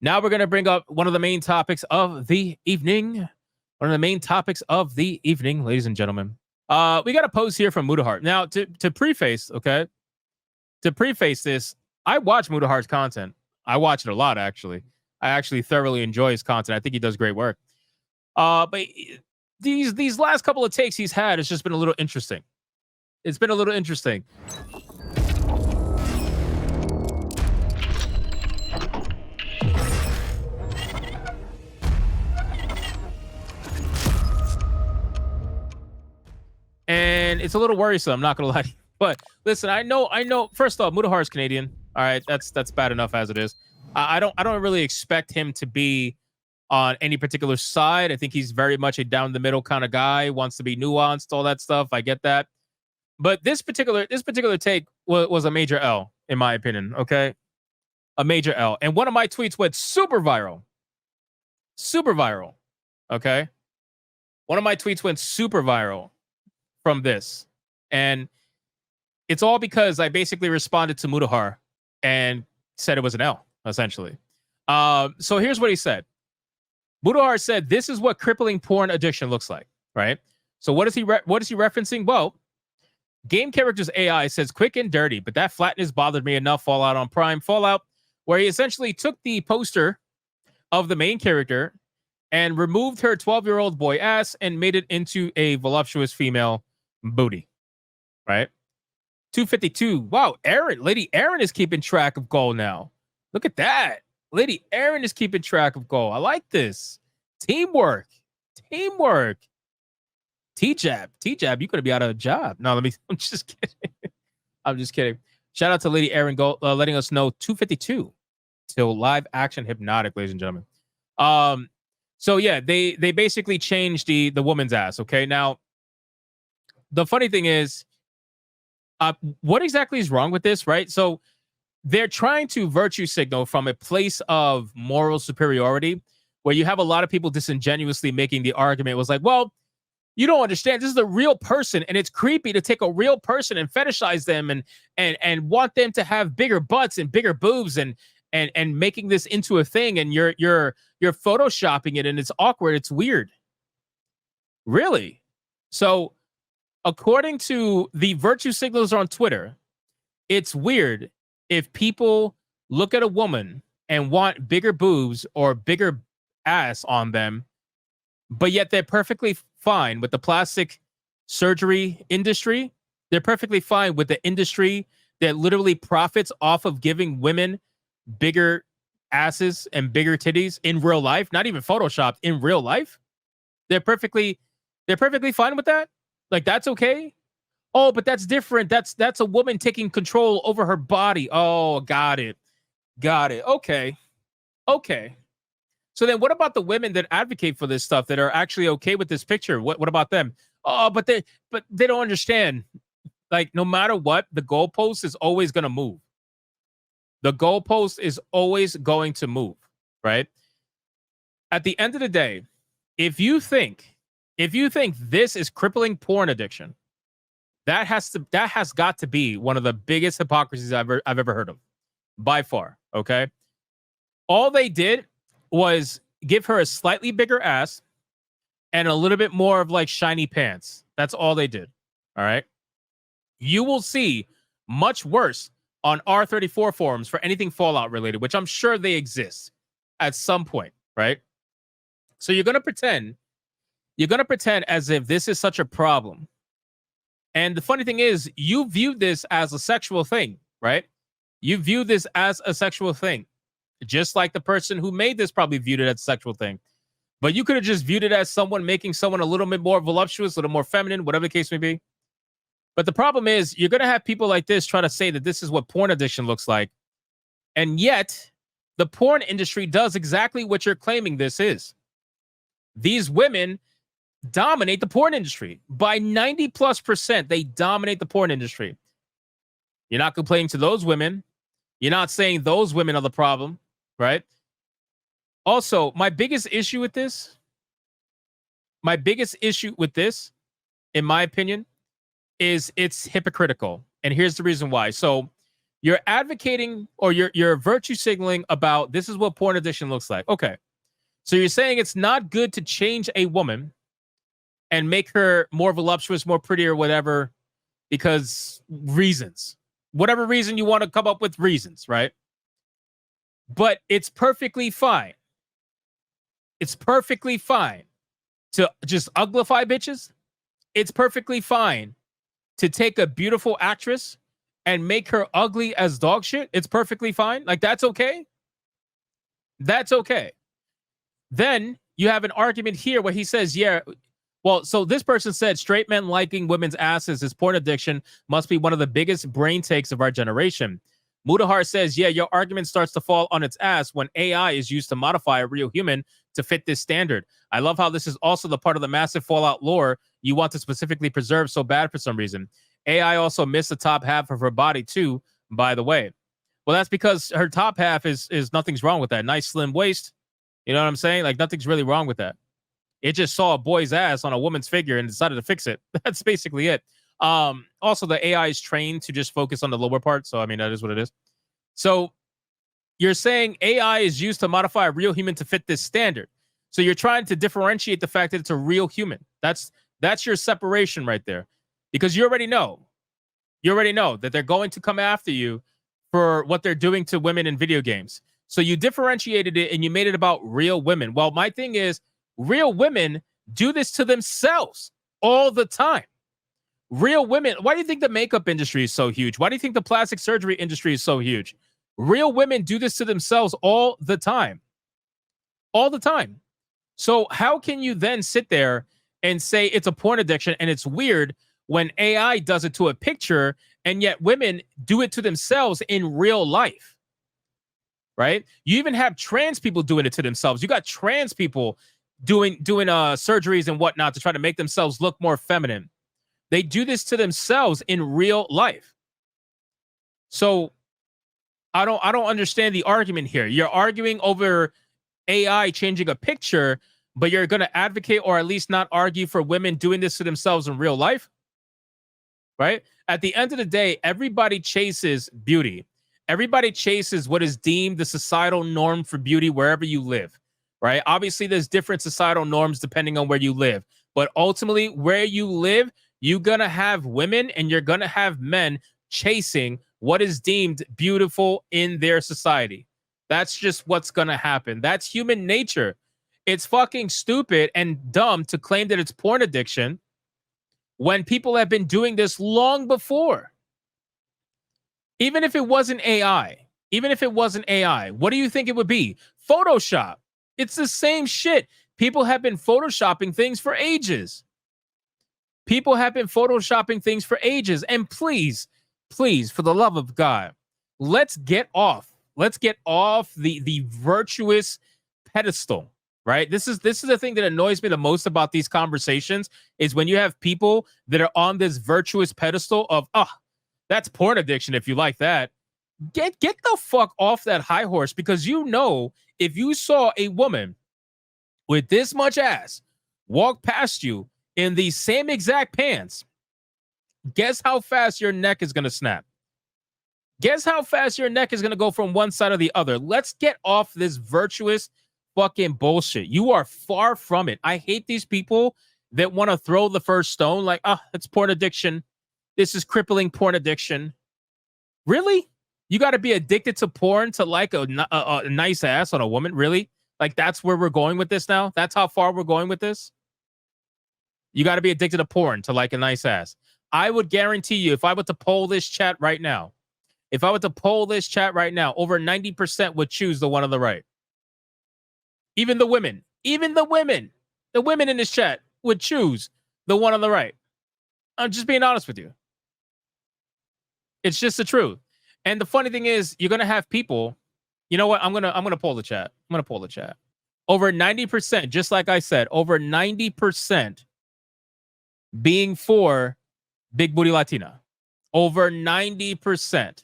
Now we're going to bring up one of the main topics of the evening. One of the main topics of the evening, ladies and gentlemen. We got a post here from Mudahart. Now, to preface, okay? To preface this, I watch Mudahart's content. I watch it a lot, actually. I actually thoroughly enjoy his content. I think he does great work. But these last couple of takes he's had has just been a little interesting. It's been a little interesting. And it's a little worrisome, I'm not gonna lie to you. But listen, I know. First off, Mudahar's Canadian. All right, that's bad enough as it is. I don't really expect him to be on any particular side. I think he's very much a down the middle kind of guy. Wants to be nuanced, all that stuff. I get that. But this particular take was a major L, in my opinion. Okay, a major L. And one of my tweets went super viral. Super viral. Okay, one of my tweets went super viral from this, and it's all because I basically responded to Mudahar and said it was an L, essentially. So here's what he said. Mudahar said, "This is what crippling porn addiction looks like." Right. So what is he referencing? Well, game characters AI says quick and dirty, but that flatness bothered me enough. Fallout on Prime, Fallout, where he essentially took the poster of the main character and removed her 12-year-old boy ass and made it into a voluptuous female booty. Right. 252. Wow, Lady Aaron is keeping track of goal now. Look at that. Lady Aaron is keeping track of goal. I like this. Teamwork. T-Jab, you could be out of a job. No, I'm just kidding. I'm just kidding. Shout out to Lady Aaron letting us know 252 till live action Hypnotic, ladies and gentlemen. So yeah, they basically changed the woman's ass. Okay, now the funny thing is, what exactly is wrong with this, right? So they're trying to virtue signal from a place of moral superiority, where you have a lot of people disingenuously making the argument. It was like, well, you don't understand. This is a real person, and it's creepy to take a real person and fetishize them and want them to have bigger butts and bigger boobs and making this into a thing, and you're photoshopping it, and it's awkward. It's weird. Really? So according to the virtue signals on Twitter, it's weird if people look at a woman and want bigger boobs or bigger ass on them, but yet they're perfectly fine with the plastic surgery industry. They're perfectly fine with the industry that literally profits off of giving women bigger asses and bigger titties in real life, not even photoshopped, in real life. They're perfectly fine with that. Like, that's okay. Oh, but that's different. That's a woman taking control over her body. Oh, got it. Okay. So then what about the women that advocate for this stuff, that are actually okay with this picture? What about them? Oh, but they don't understand. Like, no matter what, the goalpost is always going to move. The goalpost is always going to move, right? At the end of the day, if you think this is crippling porn addiction, that has got to be one of the biggest hypocrisies I've ever heard of, by far. Okay, all they did was give her a slightly bigger ass and a little bit more of like shiny pants. That's all they did. All right, you will see much worse on R34 forums for anything Fallout related, which I'm sure they exist at some point, right? So you're gonna pretend as if this is such a problem. And the funny thing is, you view this as a sexual thing, right? You view this as a sexual thing, just like the person who made this probably viewed it as a sexual thing. But you could have just viewed it as someone making someone a little bit more voluptuous, a little more feminine, whatever the case may be. But the problem is, you're going to have people like this try to say that this is what porn addiction looks like. And yet, the porn industry does exactly what you're claiming this is. These women dominate the porn industry by 90+%. They dominate the porn industry. You're not complaining to those women. You're not saying those women are the problem, right? Also, my biggest issue with this, in my opinion, is it's hypocritical. And here's the reason why. So You're advocating or you're virtue signaling about this is what porn addiction looks like. Okay. So you're saying it's not good to change a woman and make her more voluptuous, more pretty, or whatever, because reasons. Whatever reason you want to come up with reasons, right? But it's perfectly fine. It's perfectly fine to just uglify bitches. It's perfectly fine to take a beautiful actress and make her ugly as dog shit. It's perfectly fine. Like, that's okay. That's okay. Then you have an argument here where he says, yeah, well, so this person said straight men liking women's asses is porn addiction must be one of the biggest brain takes of our generation. Mudahar says, yeah, your argument starts to fall on its ass when AI is used to modify a real human to fit this standard. I love how this is also the part of the massive Fallout lore you want to specifically preserve so bad for some reason. AI also missed the top half of her body too, by the way. Well, that's because her top half is nothing's wrong with that. Nice slim waist. You know what I'm saying? Like, nothing's really wrong with that. It just saw a boy's ass on a woman's figure and decided to fix it. That's basically it. Also, the AI is trained to just focus on the lower part. So, I mean, that is what it is. So you're saying AI is used to modify a real human to fit this standard. So you're trying to differentiate the fact that it's a real human. That's your separation right there. Because you already know that they're going to come after you for what they're doing to women in video games. So you differentiated it and you made it about real women. Well, my thing is, real women do this to themselves all the time. Real women, why do you think the makeup industry is so huge? Why do you think the plastic surgery industry is so huge? Real women do this to themselves all the time. All the time. So how can you then sit there and say it's a porn addiction and it's weird when AI does it to a picture and yet women do it to themselves in real life? Right? You even have trans people doing it to themselves. You got trans people doing surgeries and whatnot to try to make themselves look more feminine. They do this to themselves in real life. So I don't understand the argument here. You're arguing over AI changing a picture, but you're going to advocate or at least not argue for women doing this to themselves in real life, right? At the end of the day, everybody chases beauty. Everybody chases what is deemed the societal norm for beauty wherever you live, right? Obviously, there's different societal norms depending on where you live, but ultimately, where you live, you're going to have women and you're going to have men chasing what is deemed beautiful in their society. That's just what's going to happen. That's human nature. It's fucking stupid and dumb to claim that it's porn addiction when people have been doing this long before. Even if it wasn't AI, what do you think it would be? Photoshop. It's the same shit. People have been photoshopping things for ages. And please, for the love of God, let's get off the virtuous pedestal, right? This is the thing that annoys me the most about these conversations is when you have people that are on this virtuous pedestal of, that's porn addiction if you like that. Get the fuck off that high horse, because you know if you saw a woman with this much ass walk past you in the same exact pants, guess how fast your neck is going to snap? Guess how fast your neck is going to go from one side or the other? Let's get off this virtuous fucking bullshit. You are far from it. I hate these people that want to throw the first stone like, it's porn addiction. This is crippling porn addiction. Really? You got to be addicted to porn to like a nice ass on a woman? Really? Like, that's where we're going with this now? That's how far we're going with this? You got to be addicted to porn to like a nice ass. I would guarantee you, if I were to poll this chat right now, over 90% would choose the one on the right. Even the women in this chat would choose the one on the right. I'm just being honest with you. It's just the truth. And the funny thing is, you're going to have people, you know what? I'm going to poll the chat. Over 90%, just like I said, over 90% being for Big Booty Latina. Over 90%.